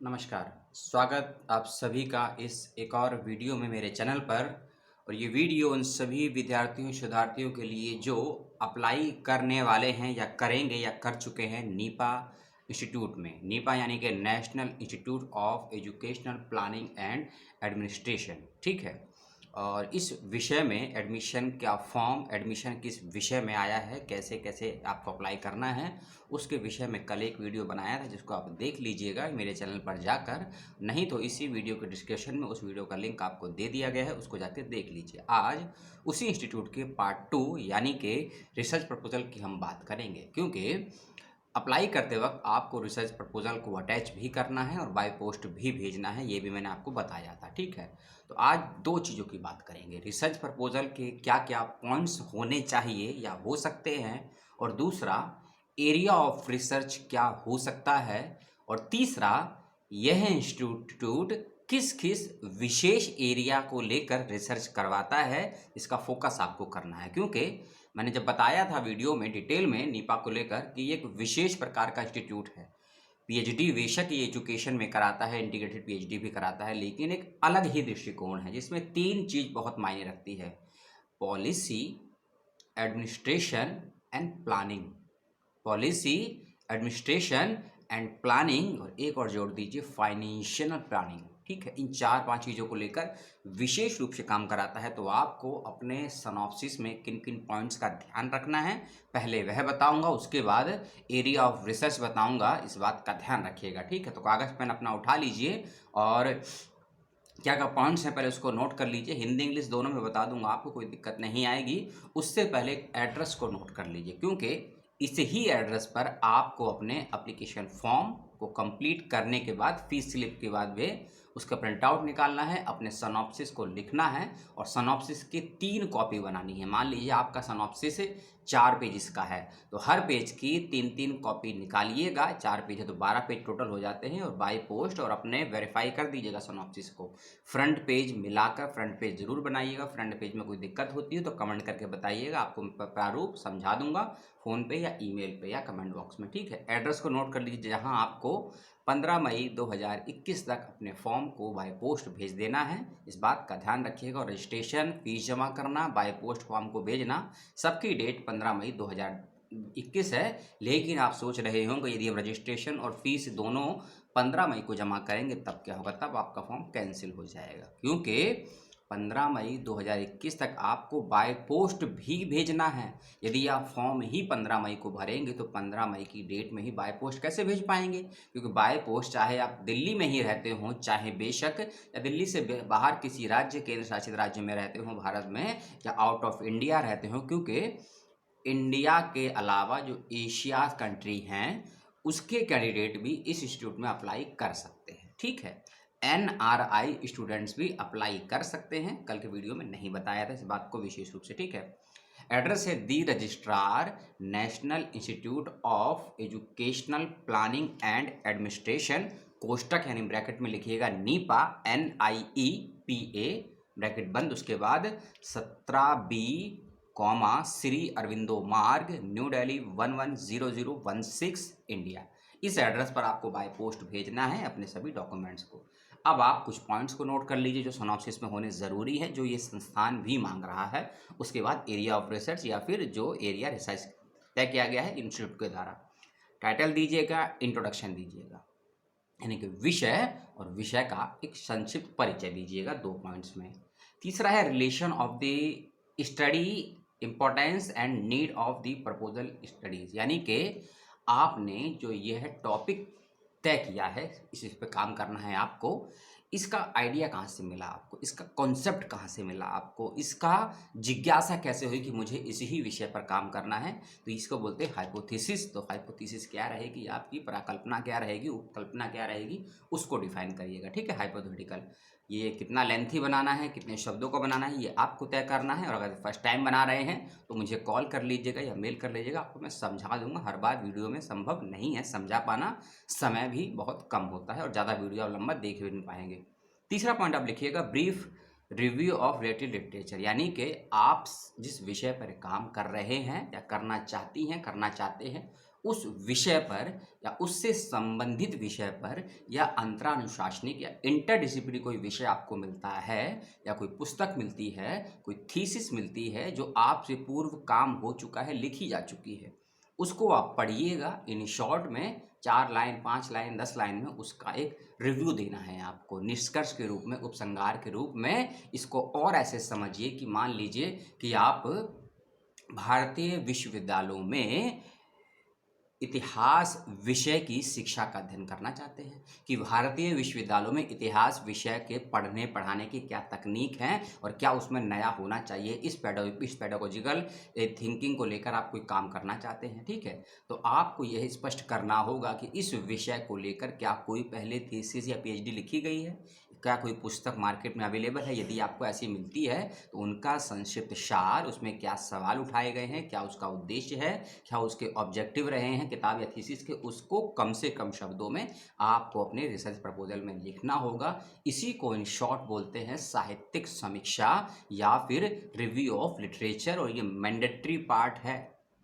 नमस्कार, स्वागत आप सभी का इस एक और वीडियो में मेरे चैनल पर। और ये वीडियो उन सभी विद्यार्थियों शोधार्थियों के लिए जो अप्लाई करने वाले हैं या करेंगे या कर चुके हैं नीपा इंस्टीट्यूट में। नीपा यानी कि national institute of educational planning and administration, ठीक है। और इस विषय में एडमिशन क्या फॉर्म, एडमिशन किस विषय में आया है, कैसे कैसे आपको अप्लाई करना है, उसके विषय में कल एक वीडियो बनाया था जिसको आप देख लीजिएगा मेरे चैनल पर जाकर। नहीं तो इसी वीडियो के डिस्क्रिप्शन में उस वीडियो का लिंक आपको दे दिया गया है, उसको जाकर देख लीजिए। आज उसी इंस्टीट्यूट के पार्ट 2 यानी कि रिसर्च प्रपोजल की हम बात करेंगे, क्योंकि अप्लाई करते वक्त आपको रिसर्च प्रपोजल को अटैच भी करना है और बाय पोस्ट भी भेजना है, ये भी मैंने आपको बताया था, ठीक है। तो आज दो चीज़ों की बात करेंगे, रिसर्च प्रपोजल के क्या क्या पॉइंट्स होने चाहिए या हो सकते हैं, और दूसरा एरिया ऑफ रिसर्च क्या हो सकता है, और तीसरा यह इंस्टीट्यूट किस किस विशेष एरिया को लेकर रिसर्च करवाता है, इसका फोकस आपको करना है। क्योंकि मैंने जब बताया था वीडियो में डिटेल में नीपा को लेकर कि ये एक विशेष प्रकार का इंस्टीट्यूट है। पीएचडी बेशक ये एजुकेशन में कराता है, इंटीग्रेटेड पीएचडी भी कराता है, लेकिन एक अलग ही दृष्टिकोण है जिसमें तीन चीज़ बहुत मायने रखती है: policy, administration and planning. Policy, administration and planning, और एक और जोड़ दीजिए फाइनेंशियल प्लानिंग, ठीक है। इन चार पांच चीज़ों को लेकर विशेष रूप से काम कराता है। तो आपको अपने सनॉप्सिस में किन किन पॉइंट्स का ध्यान रखना है, पहले वह बताऊंगा, उसके बाद एरिया ऑफ रिसर्च बताऊंगा, इस बात का ध्यान रखिएगा, ठीक है। तो कागज़ पेन अपना उठा लीजिए और क्या क्या पॉइंट्स हैं पहले उसको नोट कर लीजिए। हिंदी इंग्लिश दोनों में बता दूंगा, आपको कोई दिक्कत नहीं आएगी। उससे पहले एड्रेस को नोट कर लीजिए, क्योंकि इस ही एड्रेस पर आपको अपने एप्लीकेशन फॉर्म को कंप्लीट करने के बाद फीस स्लिप के बाद भी उसका प्रिंट आउट निकालना है, अपने सनॉप्सिस को लिखना है और सनॉप्सिस की 3 कॉपी बनानी है। मान लीजिए आपका सनॉप्सिस 4 पेज का है, तो हर पेज की 3-3 कॉपी निकालिएगा। 4 पेज है तो 12 पेज टोटल हो जाते हैं, और बाय पोस्ट और अपने वेरीफाई कर दीजिएगा सनॉप्सिस को। फ्रंट पेज मिलाकर फ्रंट पेज जरूर बनाइएगा। फ्रंट पेज में कोई दिक्कत होती है तो कमेंट करके बताइएगा, आपको प्रारूप समझा दूंगा फ़ोन पे या ईमेल पे या कमेंट बॉक्स में, ठीक है। एड्रेस को नोट कर लीजिए, जहां आपको 15 मई 2021 तक अपने फॉर्म को बाय पोस्ट भेज देना है। इस बात का ध्यान रखिएगा। और रजिस्ट्रेशन फीस जमा करना, बाय पोस्ट फॉर्म को भेजना, सबकी डेट 15 मई 2021 है। लेकिन आप सोच रहे होंगे यदि हम रजिस्ट्रेशन और फीस दोनों 15 मई को जमा करेंगे तब क्या होगा, तब आपका फॉर्म कैंसिल हो जाएगा। क्योंकि 15 मई 2021 तक आपको बाय पोस्ट भी भेजना है। यदि आप फॉर्म ही 15 मई को भरेंगे तो 15 मई की डेट में ही बाय पोस्ट कैसे भेज पाएंगे, क्योंकि बाय पोस्ट चाहे आप दिल्ली में ही रहते हों, चाहे बेशक या दिल्ली से बाहर किसी राज्य, केंद्र शासित राज्य में रहते हों भारत में, या आउट ऑफ इंडिया रहते हों, क्योंकि इंडिया के अलावा जो एशिया कंट्री हैं उसके कैंडिडेट भी इस इंस्टीट्यूट में अप्लाई कर सकते हैं, ठीक है। एनआरआई स्टूडेंट्स भी अप्लाई कर सकते हैं, कल के वीडियो में नहीं बताया था इस बात को विशेष रूप से, ठीक है। एड्रेस है the registrar, national institute of educational planning and administration, कोष्टक यानी ब्रैकेट में लिखिएगा नीपा, NIEPA ब्रैकेट बंद, उसके बाद 17B, श्री अरविंदो मार्ग, न्यू दिल्ली 110016 इंडिया। इस एड्रेस पर आपको बाय पोस्ट भेजना है अपने सभी डॉक्यूमेंट्स को। अब आप कुछ पॉइंट्स को नोट कर लीजिए जो सिनॉप्सिस में होने ज़रूरी है, जो ये संस्थान भी मांग रहा है। उसके बाद एरिया ऑफ रिसर्च या फिर जो एरिया रिसर्च तय किया गया है इंस्टीट्यूट के द्वारा। टाइटल दीजिएगा, इंट्रोडक्शन दीजिएगा, यानी कि विषय, और विषय का एक संक्षिप्त परिचय दीजिएगा 2 पॉइंट्स में। तीसरा है relation of the study, importance and need of the proposal studies, यानी कि आपने जो यह टॉपिक तय किया है, इस पे काम करना है आपको, इसका आइडिया कहाँ से मिला आपको, इसका कॉन्सेप्ट कहाँ से मिला आपको, इसका जिज्ञासा कैसे हुई कि मुझे इसी ही विषय पर काम करना है, तो इसको बोलते हैं हाइपोथेसिस। तो हाइपोथेसिस क्या रहेगी, आपकी परिकल्पना क्या रहेगी, उपकल्पना क्या रहेगी, उसको डिफाइन करिएगा, ठीक है। हाइपोथेटिकल, ये कितना लेंथी बनाना है, कितने शब्दों को बनाना है, ये आपको तय करना है। और अगर फर्स्ट टाइम बना रहे हैं तो मुझे कॉल कर लीजिएगा या मेल कर लीजिएगा, आपको मैं समझा दूंगा। हर बार वीडियो में संभव नहीं है समझा पाना, समय भी बहुत कम होता है और ज़्यादा वीडियो आप लंबा देख भी नहीं पाएंगे। तीसरा पॉइंट आप लिखिएगा brief review of related literature, यानी कि आप जिस विषय पर काम कर रहे हैं या करना चाहती हैं, करना चाहते हैं, उस विषय पर या उससे संबंधित विषय पर या अंतरानुशासनिक या इंटरडिसिप्लिनरी कोई विषय आपको मिलता है या कोई पुस्तक मिलती है, कोई थीसिस मिलती है जो आपसे पूर्व काम हो चुका है, लिखी जा चुकी है, उसको आप पढ़िएगा। इन शॉर्ट में 4 लाइन, 5 लाइन, 10 लाइन में उसका एक रिव्यू देना है आपको, निष्कर्ष के रूप में, उपसंहार के रूप में। इसको और ऐसे समझिए कि मान लीजिए कि आप भारतीय विश्वविद्यालयों में इतिहास विषय की शिक्षा का अध्ययन करना चाहते हैं कि भारतीय विश्वविद्यालयों में इतिहास विषय के पढ़ने पढ़ाने की क्या तकनीक हैं और क्या उसमें नया होना चाहिए। इस पेडागोजिकल थिंकिंग को लेकर आप कोई काम करना चाहते हैं, ठीक है, तो आपको यह स्पष्ट करना होगा कि इस विषय को लेकर क्या कोई पहले थीसिस या पीएचडी लिखी गई है, क्या कोई पुस्तक मार्केट में अवेलेबल है। यदि आपको ऐसी मिलती है तो उनका संक्षिप्त सार, उसमें क्या सवाल उठाए गए हैं, क्या उसका उद्देश्य है, क्या उसके ऑब्जेक्टिव रहे हैं किताब या थीसिस के, उसको कम से कम शब्दों में आपको अपने रिसर्च प्रपोजल में लिखना होगा। इसी को इन शॉर्ट बोलते हैं साहित्यिक समीक्षा या फिर रिव्यू ऑफ लिटरेचर। और ये मैंडेटरी पार्ट है,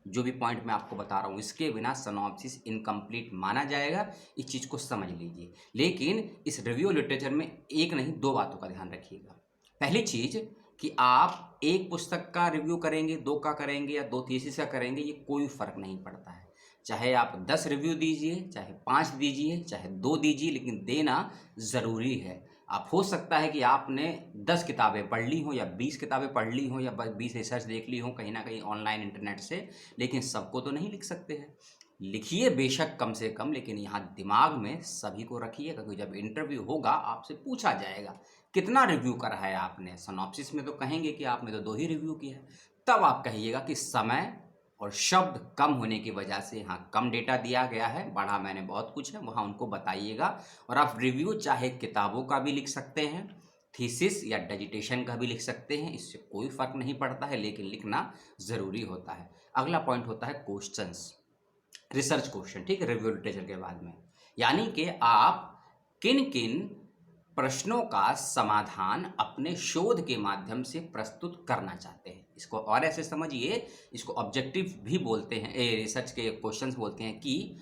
जो भी पॉइंट मैं आपको बता रहा हूँ, इसके बिना सिनॉप्सिस इनकम्प्लीट माना जाएगा। इस चीज़ को समझ लीजिए। लेकिन इस रिव्यू लिटरेचर में एक नहीं, 2 बातों का ध्यान रखिएगा। पहली चीज़ कि आप एक पुस्तक का रिव्यू करेंगे, 2 का करेंगे या 2 थीसिस का करेंगे, ये कोई फ़र्क नहीं पड़ता है। चाहे आप 10 रिव्यू दीजिए, चाहे 5 दीजिए, चाहे 2 दीजिए, लेकिन देना ज़रूरी है। आप हो सकता है कि आपने 10 किताबें पढ़ ली हों या 20 किताबें पढ़ ली हों या 20 रिसर्च देख ली हों कहीं ना कहीं ऑनलाइन इंटरनेट से, लेकिन सबको तो नहीं लिख सकते हैं। लिखिए बेशक कम से कम, लेकिन यहाँ दिमाग में सभी को रखिए, क्योंकि जब इंटरव्यू होगा आपसे पूछा जाएगा कितना रिव्यू करा है आपने। सिनॉप्सिस में तो कहेंगे कि आपने तो 2 ही रिव्यू किया है, तब आप कहिएगा कि समय और शब्द कम होने की वजह से यहाँ कम डेटा दिया गया है, बढ़ा मैंने बहुत कुछ है, वहाँ उनको बताइएगा। और आप रिव्यू चाहे किताबों का भी लिख सकते हैं, थीसिस या डिजिटेशन का भी लिख सकते हैं, इससे कोई फ़र्क नहीं पड़ता है, लेकिन लिखना ज़रूरी होता है। अगला पॉइंट होता है क्वेश्चंस, रिसर्च क्वेश्चन, ठीक है, रिव्यू लिटरेचर के बाद में। यानी कि आप किन किन प्रश्नों का समाधान अपने शोध के माध्यम से प्रस्तुत करना चाहते हैं। इसको और ऐसे समझिए, इसको ऑब्जेक्टिव भी बोलते हैं, रिसर्च के क्वेश्चंस बोलते हैं कि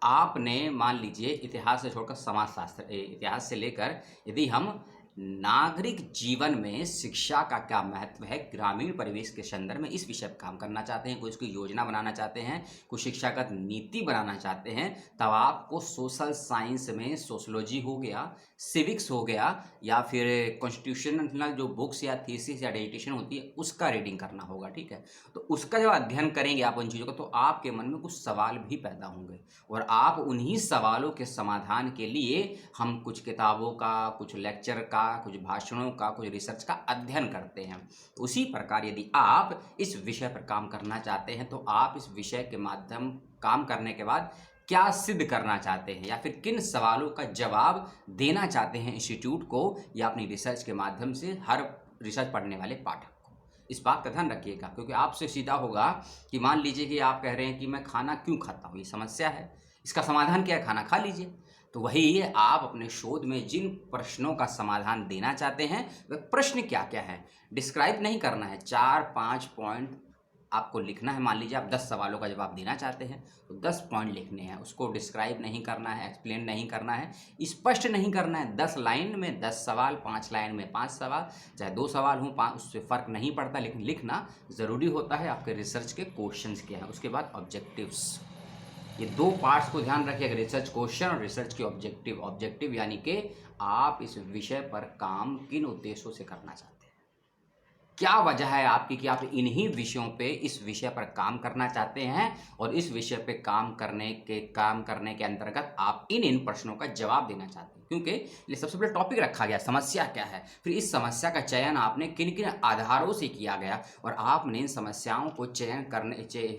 आपने मान लीजिए इतिहास से छोड़कर समाजशास्त्र, इतिहास से लेकर यदि हम नागरिक जीवन में शिक्षा का क्या महत्व है ग्रामीण परिवेश के संदर्भ में, इस विषय पर काम करना चाहते हैं, कोई इसकी योजना बनाना चाहते हैं, कोई शिक्षागत नीति बनाना चाहते हैं, तब आपको सोशल साइंस में सोशोलॉजी हो गया, सिविक्स हो गया, या फिर कॉन्स्टिट्यूशनल जो बुक्स या थीसिस या डिजिटेशन होती है उसका रीडिंग करना होगा, ठीक है। तो उसका जब अध्ययन करेंगे आप उन चीज़ों का, तो आपके मन में कुछ सवाल भी पैदा होंगे और आप उन्हीं सवालों के समाधान के लिए हम कुछ किताबों का, कुछ लेक्चर का, कुछ भाषणों का, कुछ रिसर्च का अध्ययन करते हैं। उसी प्रकार यदि आप इस विषय पर काम करना चाहते हैं तो आप इस विषय के माध्यम काम करने के बाद क्या सिद्ध करना चाहते हैं या फिर किन सवालों का जवाब देना चाहते हैं इंस्टीट्यूट को या अपनी रिसर्च के माध्यम से हर रिसर्च पढ़ने वाले पाठक को, इस बात का ध्यान रखिएगा। क्योंकि आपसे सीधा होगा कि मान लीजिए कि आप कह रहे हैं कि मैं खाना क्यों खाता हूँ, ये समस्या है, इसका समाधान क्या है, खाना खा लीजिए। तो वही आप अपने शोध में जिन प्रश्नों का समाधान देना चाहते हैं वह प्रश्न क्या क्या है, डिस्क्राइब नहीं करना है, 4-5 पॉइंट आपको लिखना है। मान लीजिए आप 10 सवालों का जवाब देना चाहते हैं तो 10 पॉइंट लिखने हैं, उसको डिस्क्राइब नहीं करना है, एक्सप्लेन नहीं करना है, स्पष्ट नहीं करना है। 10 लाइन में 10 सवाल, 5 लाइन में 5 सवाल, चाहे 2 सवाल हों 5, उससे फ़र्क नहीं पड़ता, लेकिन लिखना ज़रूरी होता है। आपके रिसर्च के क्वेश्चंस क्या हैं, उसके बाद ऑब्जेक्टिव्स, ये 2 पार्ट्स को ध्यान रखिएगा, रिसर्च क्वेश्चन और रिसर्च के ऑब्जेक्टिव। ऑब्जेक्टिव यानी कि आप इस विषय पर काम किन उद्देश्यों से करना चाहते हैं, क्या वजह है आपकी कि आप इन्हीं विषयों पे इस विषय पर काम करना चाहते हैं और इस विषय पे काम करने के अंतर्गत आप इन प्रश्नों का जवाब देना चाहते हैं। क्योंकि ये सबसे पहले टॉपिक रखा गया, समस्या क्या है, फिर इस समस्या का चयन आपने किन किन आधारों से किया गया और आपने इन समस्याओं को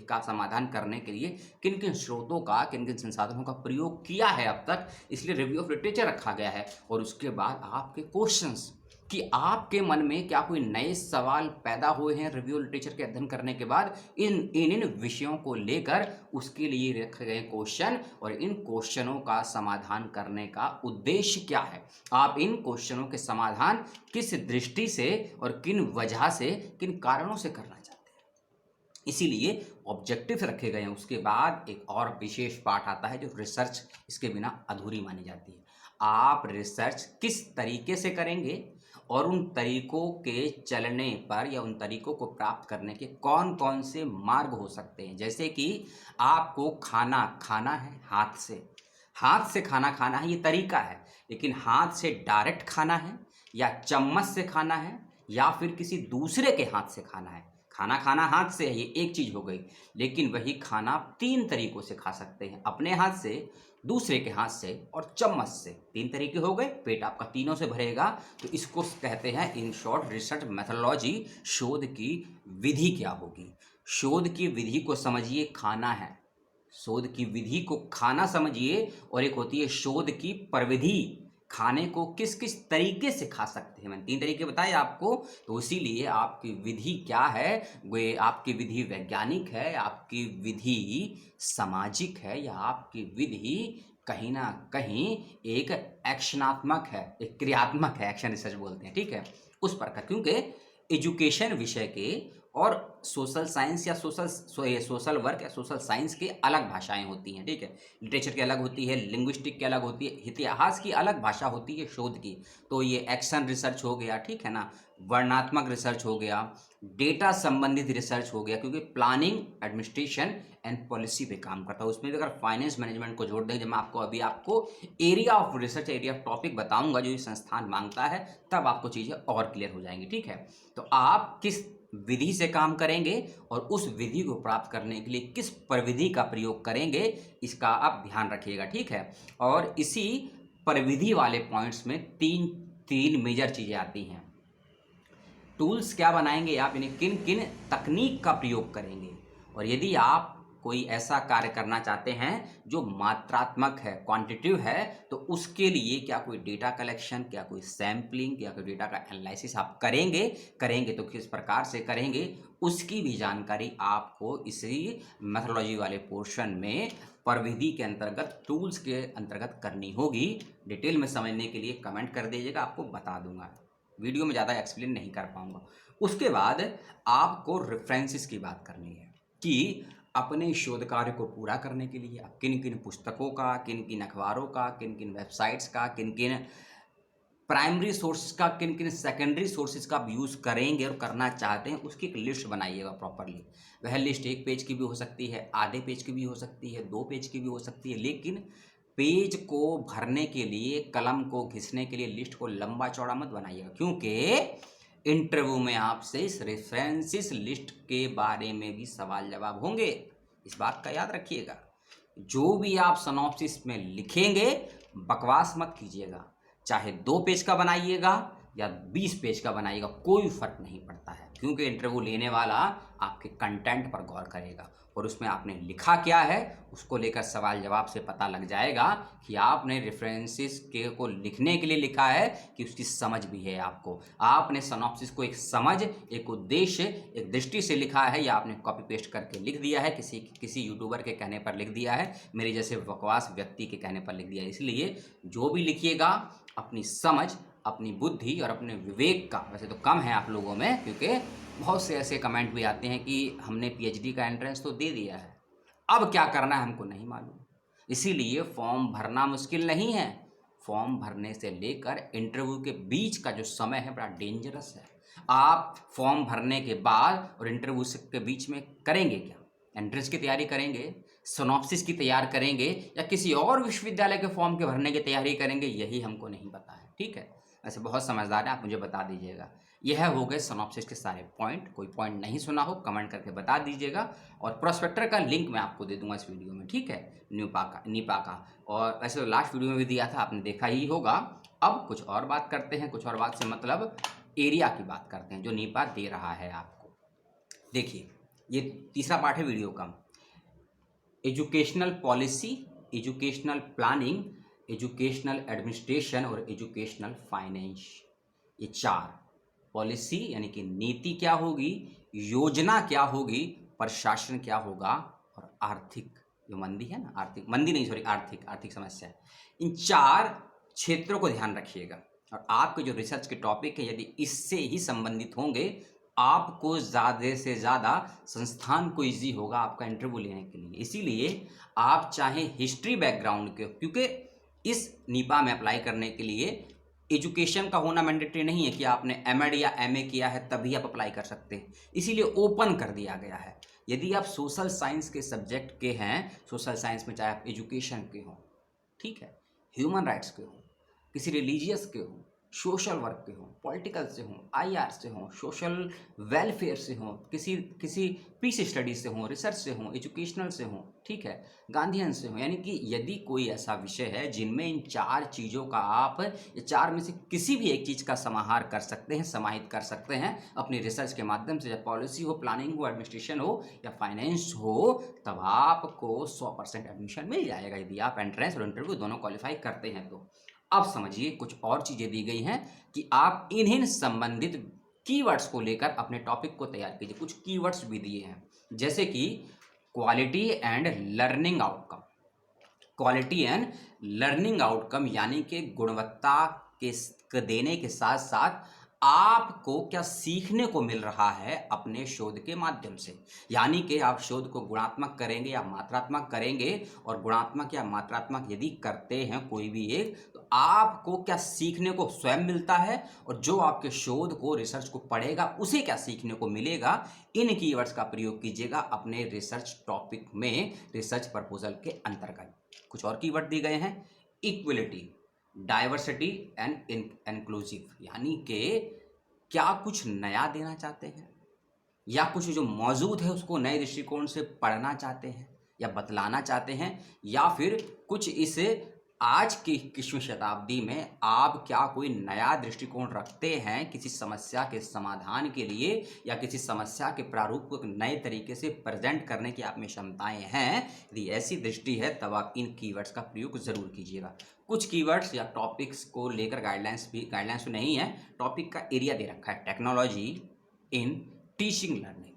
का समाधान करने के लिए किन किन स्रोतों का, किन किन संसाधनों का प्रयोग किया है अब तक, इसलिए रिव्यू ऑफ लिटरेचर रखा गया है। और उसके बाद आपके क्वेश्चंस कि आपके मन में क्या कोई नए सवाल पैदा हुए हैं रिव्यू लिटरेचर के अध्ययन करने के बाद, इन विषयों को लेकर उसके लिए रखे गए क्वेश्चन और इन क्वेश्चनों का समाधान करने का उद्देश्य क्या है, आप इन क्वेश्चनों के समाधान किस दृष्टि से और किन वजह से, किन कारणों से करना चाहते हैं। इसीलिए ऑब्जेक्टिव्स रखे गए हैं। उसके बाद एक और विशेष पार्ट आता है जो रिसर्च, इसके बिना अधूरी मानी जाती है। आप रिसर्च किस तरीके से करेंगे और उन तरीकों के चलने पर या उन तरीकों को प्राप्त करने के कौन कौन से मार्ग हो सकते हैं। जैसे कि आपको खाना खाना है हाथ से खाना खाना है, ये तरीका है। लेकिन हाथ से डायरेक्ट खाना है या चम्मच से खाना है या फिर किसी दूसरे के हाथ से खाना है। खाना खाना हाथ से है, ये एक चीज हो गई। लेकिन वही खाना आप 3 तरीकों से खा सकते हैं, अपने हाथ से, दूसरे के हाथ से और चम्मच से। 3 तरीके हो गए, पेट आपका तीनों से भरेगा। तो इसको कहते हैं इन शॉर्ट रिसर्च मेथोडोलॉजी। शोध की विधि क्या होगी, शोध की विधि को समझिए, खाना है। शोध की विधि को खाना समझिए, और एक होती है शोध की प्रविधि, खाने को किस किस तरीके से खा सकते हैं। मैंने 3 तरीके बताए आपको। तो इसीलिए आपकी विधि क्या है, वे आपकी विधि वैज्ञानिक है, आपकी विधि सामाजिक है, या आपकी विधि कहीं ना कहीं एक एक्शनात्मक है, एक क्रियात्मक है, एक्शन रिसर्च बोलते हैं, ठीक है। उस पर का, क्योंकि एजुकेशन विषय के और सोशल साइंस या सोशल वर्क या सोशल साइंस की अलग भाषाएं होती हैं, ठीक है। लिटरेचर की अलग होती है, लिंग्विस्टिक की अलग होती है, इतिहास की अलग भाषा होती है शोध की। तो ये एक्शन रिसर्च हो गया, ठीक है ना, वर्णनात्मक रिसर्च हो गया, डेटा संबंधित रिसर्च हो गया, क्योंकि प्लानिंग, एडमिनिस्ट्रेशन एंड पॉलिसी पे काम करता है। उसमें भी अगर फाइनेंस मैनेजमेंट को जोड़ दें, जब मैं आपको area of research, area of topic बताऊंगा जो ये संस्थान मांगता है, तब आपको चीज़ें और क्लियर हो जाएंगी, ठीक है। तो आप किस विधि से काम करेंगे और उस विधि को प्राप्त करने के लिए किस प्रविधि का प्रयोग करेंगे, इसका आप ध्यान रखिएगा, ठीक है। और इसी प्रविधि वाले पॉइंट्स में तीन मेजर चीज़ें आती हैं। टूल्स क्या बनाएंगे आप, इन्हें किन किन तकनीक का प्रयोग करेंगे। और यदि आप कोई ऐसा कार्य करना चाहते हैं जो मात्रात्मक है, क्वांटिटिव है, तो उसके लिए क्या कोई डेटा कलेक्शन, क्या कोई सैम्पलिंग, क्या कोई डेटा का एनालिसिस आप करेंगे तो किस प्रकार से करेंगे, उसकी भी जानकारी आपको इसी मेथोडोलॉजी वाले पोर्शन में प्रविधि के अंतर्गत, टूल्स के अंतर्गत करनी होगी। डिटेल में समझने के लिए कमेंट कर दीजिएगा, आपको बता दूंगा। वीडियो में ज़्यादा एक्सप्लेन नहीं कर पाऊंगा। उसके बाद आपको रेफरेंसेस की बात करनी है कि अपने शोध कार्य को पूरा करने के लिए आप किन किन पुस्तकों का, किन किन अखबारों का, किन किन वेबसाइट्स का, किन किन प्राइमरी सोर्सेज का, किन किन सेकेंडरी सोर्सेज का यूज़ करेंगे और करना चाहते हैं, उसकी एक लिस्ट बनाइएगा प्रॉपरली। वह लिस्ट 1 पेज की भी हो सकती है, आधे पेज की भी हो सकती है, 2 पेज की भी हो सकती है। लेकिन पेज को भरने के लिए, कलम को घिसने के लिए लिस्ट को लंबा चौड़ा मत बनाइएगा, क्योंकि इंटरव्यू में आपसे इस रेफरेंसेस लिस्ट के बारे में भी सवाल जवाब होंगे। इस बात का याद रखिएगा। जो भी आप सिनॉप्सिस में लिखेंगे, बकवास मत कीजिएगा। चाहे 2 पेज का बनाइएगा या 20 पेज का बनाइएगा, कोई फर्क नहीं पड़ता है, क्योंकि इंटरव्यू लेने वाला आपके कंटेंट पर गौर करेगा और उसमें आपने लिखा क्या है उसको लेकर सवाल जवाब से पता लग जाएगा कि आपने रेफरेंसेस के को लिखने के लिए लिखा है कि उसकी समझ भी है। आपने सिनॉप्सिस को एक समझ, एक उद्देश्य, एक दृष्टि से लिखा है, या आपने कॉपी पेस्ट करके लिख दिया है, किसी यूट्यूबर के कहने पर लिख दिया है, मेरे जैसे बकवास व्यक्ति के कहने पर लिख दिया है। इसलिए जो भी लिखिएगा अपनी समझ, अपनी बुद्धि और अपने विवेक का, वैसे तो कम है आप लोगों में, क्योंकि बहुत से ऐसे कमेंट भी आते हैं कि हमने पीएचडी का एंट्रेंस तो दे दिया है, अब क्या करना है हमको नहीं मालूम। इसीलिए फॉर्म भरना मुश्किल नहीं है, फॉर्म भरने से लेकर इंटरव्यू के बीच का जो समय है बड़ा डेंजरस है। आप फॉर्म भरने के बाद और इंटरव्यू के बीच में करेंगे क्या, एंट्रेंस की तैयारी करेंगे, सिनॉप्सिस की तैयार करेंगे, या किसी और विश्वविद्यालय के फॉर्म के भरने की तैयारी करेंगे, यही हमको नहीं पता है, ठीक है। ऐसे बहुत समझदार हैं आप, मुझे बता दीजिएगा। यह हो गए सिनॉप्सिस के सारे पॉइंट। कोई पॉइंट नहीं सुना हो कमेंट करके बता दीजिएगा, और प्रोस्पेक्टर का लिंक मैं आपको दे दूंगा इस वीडियो में, ठीक है, नीपा का। और वैसे तो लास्ट वीडियो में भी दिया था, आपने देखा ही होगा। अब कुछ और बात करते हैं, कुछ और बात से मतलब एरिया की बात करते हैं जो नीपा दे रहा है आपको। देखिए, ये तीसरा पार्ट है वीडियो का। Educational policy, educational planning, educational administration और एजुकेशनल फाइनेंस, ये 4 पॉलिसी यानी कि नीति क्या होगी, योजना क्या होगी, प्रशासन क्या होगा, और आर्थिक जो मंदी है ना, आर्थिक मंदी नहीं, सॉरी, आर्थिक समस्या है। इन 4 क्षेत्रों को ध्यान रखिएगा, और आपके जो रिसर्च के टॉपिक है यदि इससे ही संबंधित होंगे आपको ज़्यादा से ज़्यादा संस्थान को ईज़ी होगा आपका इंटरव्यू लेने के लिए। इसीलिए आप चाहे हिस्ट्री बैकग्राउंड के हो, क्योंकि इस नीपा में अप्लाई करने के लिए एजुकेशन का होना मैंडेटरी नहीं है कि आपने एमएड या एमए किया है तभी आप अप्लाई कर सकते हैं। इसीलिए ओपन कर दिया गया है। यदि आप सोशल साइंस के सब्जेक्ट के हैं, सोशल साइंस में चाहे आप एजुकेशन के हों, ठीक है, ह्यूमन राइट्स के हों, किसी रिलीजियस के हों, सोशल वर्क के हों, पॉलिटिकल से हों, आईआर से हों, सोशल वेलफेयर से हों, किसी किसी पीस स्टडीज से हों, रिसर्च से हों, एजुकेशनल से हों, ठीक है, गांधीयन से हों, यानी कि यदि कोई ऐसा विषय है जिनमें इन 4 चीज़ों का आप ये 4 में से किसी भी एक चीज़ का समाहार कर सकते हैं, समाहित कर सकते हैं अपनी रिसर्च के माध्यम से, चाहे पॉलिसी हो, प्लानिंग हो, एडमिनिस्ट्रेशन हो या फाइनेंस हो, तब आपको 100% एडमिशन मिल जाएगा यदि आप एंट्रेंस और इंटरव्यू दोनों क्वालिफाई करते हैं तो। अब समझिए कुछ और चीज़ें दी गई हैं कि आप इन्हीं संबंधित कीवर्ड्स को लेकर अपने टॉपिक को तैयार कीजिए। कुछ कीवर्ड्स भी दिए हैं जैसे कि quality and learning outcome. Quality and learning outcome यानी कि गुणवत्ता के देने के साथ साथ आपको क्या सीखने को मिल रहा है अपने शोध के माध्यम से। यानी कि आप शोध को गुणात्मक करेंगे या मात्रात्मक करेंगे, और गुणात्मक या मात्रात्मक यदि करते हैं कोई भी एक, तो आपको क्या सीखने को स्वयं मिलता है, और जो आपके शोध को, रिसर्च को पढ़ेगा उसे क्या सीखने को मिलेगा। इन कीवर्ड्स का प्रयोग कीजिएगा अपने रिसर्च टॉपिक में, रिसर्च प्रपोजल के अंतर्गत। कुछ और कीवर्ड दिए गए हैं, इक्वलिटी, डाइवर्सिटी एंड इंक्लूसिव, यानी कि क्या कुछ नया देना चाहते हैं या कुछ जो मौजूद है उसको नए दृष्टिकोण से पढ़ना चाहते हैं या बतलाना चाहते हैं, या फिर कुछ इस आज की 21वीं शताब्दी में आप क्या कोई नया दृष्टिकोण रखते हैं किसी समस्या के समाधान के लिए, या किसी समस्या के प्रारूप को नए तरीके से प्रेजेंट करने की आप में क्षमताएं हैं। यदि ऐसी दृष्टि है तब आप इन कीवर्ड्स का प्रयोग जरूर कीजिएगा। कुछ कीवर्ड्स या टॉपिक्स को लेकर गाइडलाइंस नहीं है, टॉपिक का एरिया दे रखा है, टेक्नोलॉजी इन टीचिंग लर्निंग।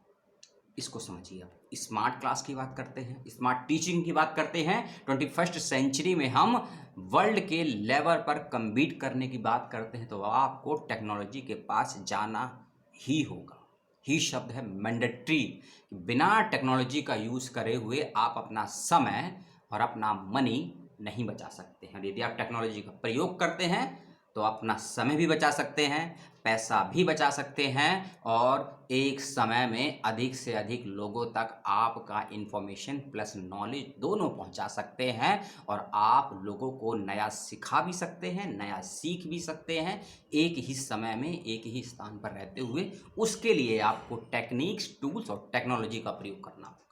इसको समझिए। अब स्मार्ट क्लास की बात करते हैं, स्मार्ट टीचिंग की बात करते हैं। 21st सेंचुरी में हम वर्ल्ड के लेवल पर कम्पीट करने की बात करते हैं तो आपको टेक्नोलॉजी के पास जाना ही होगा। ही शब्द है मैंडेटरी। बिना टेक्नोलॉजी का यूज़ करे हुए आप अपना समय और अपना मनी नहीं बचा सकते हैं। यदि आप टेक्नोलॉजी का प्रयोग करते हैं तो अपना समय भी बचा सकते हैं, पैसा भी बचा सकते हैं, और एक समय में अधिक से अधिक लोगों तक आपका इंफॉर्मेशन प्लस नॉलेज दोनों पहुंचा सकते हैं, और आप लोगों को नया सिखा भी सकते हैं, नया सीख भी सकते हैं एक ही समय में, एक ही स्थान पर रहते हुए। उसके लिए आपको टेक्निक्स, टूल्स और टेक्नोलॉजी का प्रयोग करना होगा।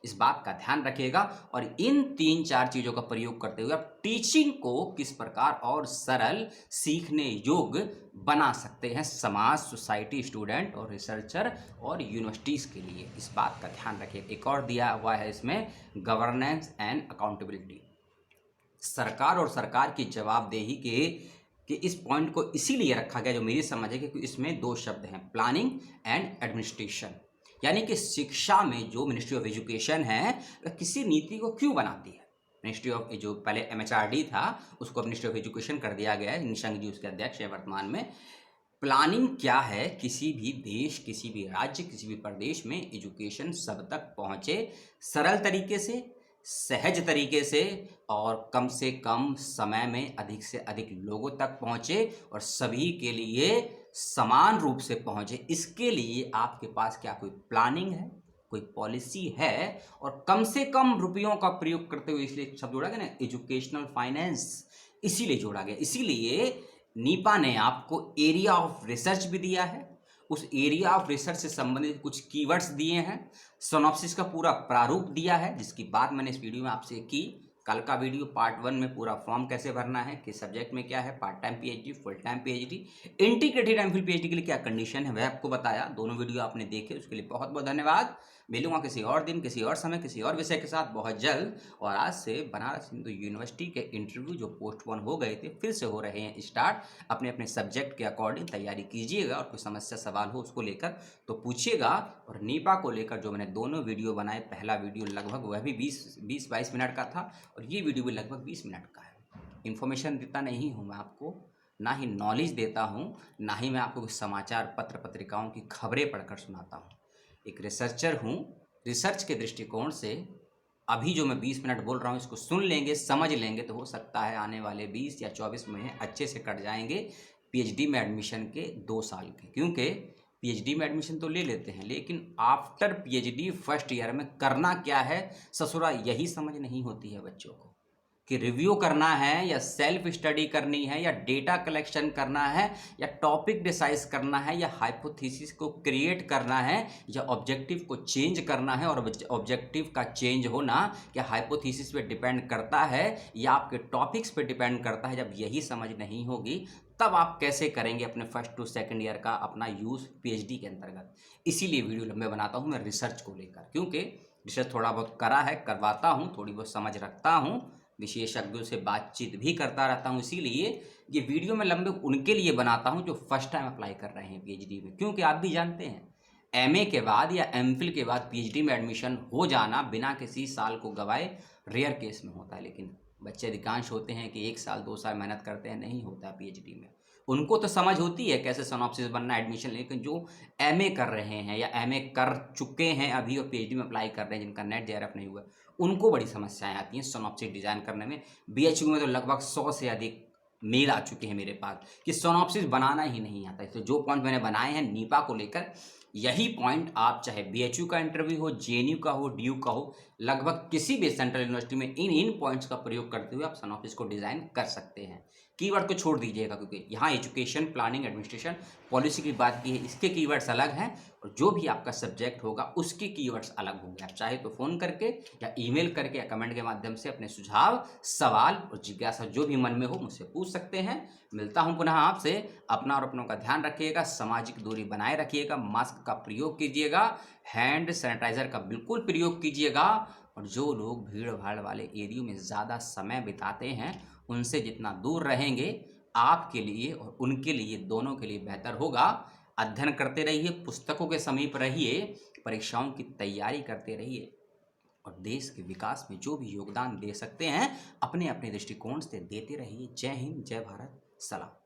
इस बात का ध्यान रखिएगा, और इन 3-4 चीज़ों का प्रयोग करते हुए आप टीचिंग को किस प्रकार और सरल, सीखने योग्य बना सकते हैं समाज, सोसाइटी, स्टूडेंट और रिसर्चर और यूनिवर्सिटीज़ के लिए। इस बात का ध्यान रखिए। एक और दिया हुआ है इसमें, गवर्नेंस एंड अकाउंटेबिलिटी। सरकार और सरकार की जवाबदेही के इस पॉइंट को इसीलिए रखा गया, जो मेरी समझ है, क्योंकि इसमें 2 शब्द हैं, प्लानिंग एंड एडमिनिस्ट्रेशन। यानी कि शिक्षा में जो मिनिस्ट्री ऑफ एजुकेशन है वह किसी नीति को क्यों बनाती है। मिनिस्ट्री ऑफ, जो पहले एमएचआरडी था उसको मिनिस्ट्री ऑफ एजुकेशन कर दिया गया है, निशंक जी उसके अध्यक्ष है वर्तमान में। प्लानिंग क्या है, किसी भी देश, किसी भी राज्य, किसी भी प्रदेश में एजुकेशन सब तक पहुँचे सरल तरीके से, सहज तरीके से, और कम से कम समय में अधिक से अधिक लोगों तक पहुँचे, और सभी के लिए समान रूप से पहुँचे। इसके लिए आपके पास क्या कोई प्लानिंग है, कोई पॉलिसी है, और कम से कम रुपयों का प्रयोग करते हुए, इसलिए शब्द जोड़ा गया ना, एजुकेशनल फाइनेंस, इसीलिए जोड़ा गया। इसीलिए नीपा ने आपको एरिया ऑफ रिसर्च भी दिया है, उस एरिया ऑफ रिसर्च से संबंधित कुछ कीवर्ड्स दिए हैं, सिनॉप्सिस का पूरा प्रारूप दिया है, जिसकी बात मैंने इस वीडियो में आपसे की। कल का वीडियो पार्ट 1 में पूरा फॉर्म कैसे भरना है, किस सब्जेक्ट में क्या है, part time PhD, full time PhD, integrated MPhil PhD के लिए क्या कंडीशन है, वह आपको बताया। दोनों वीडियो आपने देखे, उसके लिए बहुत बहुत धन्यवाद। मिलूंगा किसी और दिन, किसी और समय, किसी और विषय के साथ बहुत जल्द। और आज से बनारस हिंदू यूनिवर्सिटी के इंटरव्यू जो पोस्टपोन हो गए थे फिर से हो रहे हैं स्टार्ट। अपने अपने सब्जेक्ट के अकॉर्डिंग तैयारी कीजिएगा, और कोई समस्या सवाल हो उसको लेकर तो पूछिएगा। और नीपा को लेकर जो मैंने दोनों वीडियो बनाए, पहला वीडियो लगभग वह भी 20-22 मिनट का था, और ये वीडियो भी लगभग 20 मिनट का है। इन्फॉर्मेशन देता नहीं हूँ मैं आपको, ना ही नॉलेज देता हूँ, ना ही मैं आपको कुछ समाचार पत्र पत्रिकाओं की खबरें पढ़कर सुनाता हूँ। एक रिसर्चर हूँ। रिसर्च के दृष्टिकोण से अभी जो मैं 20 मिनट बोल रहा हूँ इसको सुन लेंगे, समझ लेंगे तो हो सकता है आने वाले 20 या 24 महीने अच्छे से कट जाएंगे पीएचडी में एडमिशन के 2 साल के। क्योंकि पीएचडी में एडमिशन तो ले लेते हैं, लेकिन आफ्टर पीएचडी फर्स्ट ईयर में करना क्या है ससुरा, यही समझ नहीं होती है बच्चों को कि रिव्यू करना है या सेल्फ स्टडी करनी है या डेटा कलेक्शन करना है या टॉपिक डिसाइड करना है या हाइपोथेसिस को क्रिएट करना है या ऑब्जेक्टिव को चेंज करना है। और ऑब्जेक्टिव का चेंज होना क्या हाइपोथेसिस पे डिपेंड करता है या आपके टॉपिक्स पे डिपेंड करता है। जब यही समझ नहीं होगी तब आप कैसे करेंगे अपने फर्स्ट टू सेकंड ईयर का अपना यूज़ पीएचडी के अंतर्गत। इसीलिए वीडियो लंबे बनाता हूँ मैं रिसर्च को लेकर, क्योंकि रिसर्च थोड़ा बहुत करा है, करवाता हूँ, थोड़ी बहुत समझ रखता हूँ, विशेषज्ञों से बातचीत भी करता रहता हूँ। इसीलिए ये वीडियो मैं लंबे उनके लिए बनाता हूँ जो फर्स्ट टाइम अप्लाई कर रहे हैं पीएचडी में। क्योंकि आप भी जानते हैं एमए के बाद या एमफिल के बाद पीएचडी में एडमिशन हो जाना बिना किसी साल को गवाए रेयर केस में होता है। लेकिन बच्चे अधिकांश होते हैं कि 1 साल 2 साल मेहनत करते हैं, नहीं होता पीएचडी में। उनको तो समझ होती है कैसे सिनॉप्सिस बनना एडमिशन, लेकिन जो एमए कर रहे हैं या एमए कर चुके हैं अभी और पीएचडी में अप्लाई कर रहे हैं जिनका नेट जेआरएफ नहीं हुआ, उनको बड़ी समस्याएं आती हैं सिनॉप्सिस डिज़ाइन करने में। बीएचयू में तो लगभग 100 से अधिक मेल आ चुके हैं मेरे पास कि सिनॉप्सिस बनाना ही नहीं आता। तो जो पॉइंट मैंने बनाए हैं नीपा को लेकर, यही पॉइंट आप चाहे बीएचयू का इंटरव्यू हो, जेएनयू का हो, डीयू का हो, लगभग किसी भी सेंट्रल यूनिवर्सिटी में इन पॉइंट्स का प्रयोग करते हुए आप सिनॉप्सिस को डिज़ाइन कर सकते हैं। कीवर्ड को छोड़ दीजिएगा क्योंकि यहाँ एजुकेशन प्लानिंग एडमिनिस्ट्रेशन पॉलिसी की बात की है, इसके कीवर्ड्स अलग हैं और जो भी आपका सब्जेक्ट होगा उसके कीवर्ड्स अलग होंगे। आप चाहे तो फ़ोन करके या ईमेल करके या कमेंट के माध्यम से अपने सुझाव, सवाल और जिज्ञासा जो भी मन में हो मुझसे पूछ सकते हैं। मिलता हूँ पुनः आपसे। अपना और अपनों का ध्यान रखिएगा, सामाजिक दूरी बनाए रखिएगा, मास्क का प्रयोग कीजिएगा, हैंड सैनिटाइजर का बिल्कुल प्रयोग कीजिएगा। और जो लोग भीड़ भाड़ वाले एरियो में ज़्यादा समय बिताते हैं उनसे जितना दूर रहेंगे आपके लिए और उनके लिए, दोनों के लिए बेहतर होगा। अध्ययन करते रहिए, पुस्तकों के समीप रहिए, परीक्षाओं की तैयारी करते रहिए और देश के विकास में जो भी योगदान दे सकते हैं अपने अपने दृष्टिकोण से देते रहिए। जय हिंद, जय भारत, सलाम।